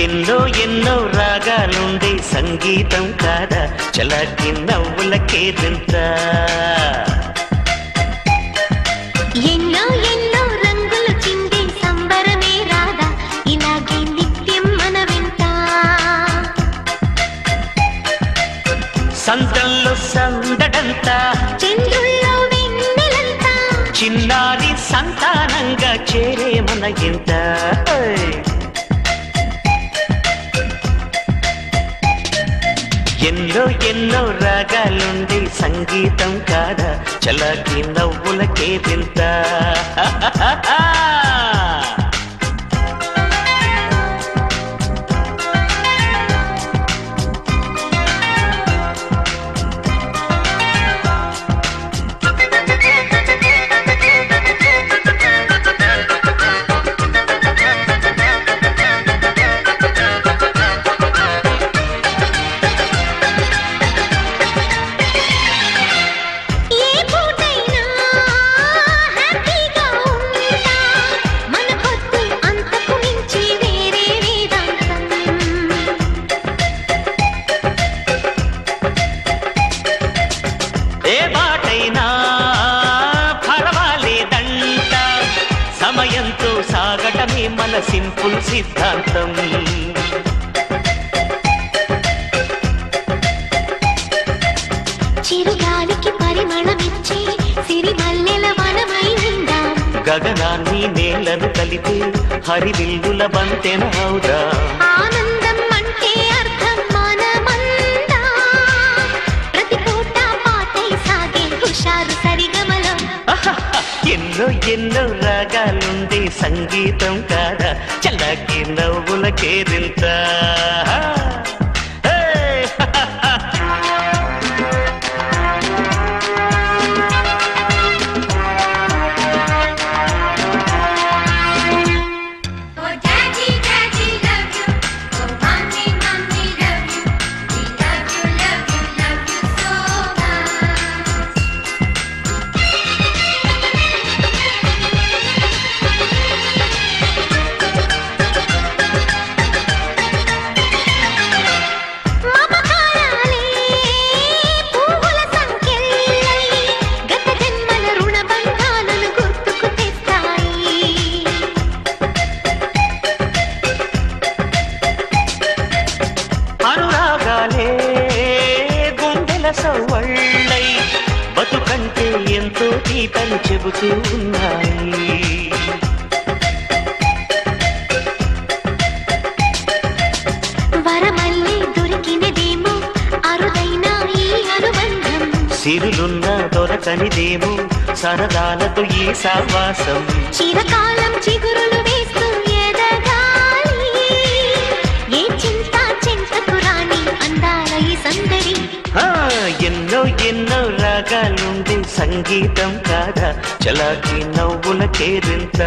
ఎన్నో ఎన్నో రాగాలుండే సంగీతం కాదా చలాకి నవ్వులకేదంత ఎన్నో ఎన్నో రంగులు చిందే సంబరమే రాదా ఇలాగే నిత్యం మన వెంట సంతంలో సందడంతా చంద్రుల్లో వెన్నెలంతా చిన్నారి సంతానంగా చేరే మన ఇంత ఎన్నో ఎన్నో రాగాలుండే సంగీతం కాదా చలాకి నవ్వులకేదింత సమయంతో సాగటమే మన సింపుల్ సిద్ధాంతం చిరుగాలికి పరిమళమిచ్చే సిరిమల్లెల వనమై నిందాం గగనాన్ని నేలను కలిపి హరివిల్లుల బంతెన అవుదా ఆనందం అంటే అర్థం మనమందా ప్రతి పూట పాటై సాగే హుషారు సరిగమలం ఎన్నో ఎన్నో రాగాలుండే సంగీతం కాదా చలాకి నవ్వులకేదింత సవ్వళ్ళై బతుకంటే ఎంతో తీపని చెబుతూ ఉన్నాయి వరమల్లి దొరికినదేమో అరుదైన ఈ అనుబంధం సిరులున్న దొరకనిదేమో సరదాలతో ఈ సావాసం చిరకాలం చిగురులు వేస్తూ ఎదగాలి ఏ చింత చెంతకు రాని అందాల ఈ సందడి ఎన్నో ఎన్నో రాగాలుండే సంగీతం కాదా చలాకి నవ్వులకేదింత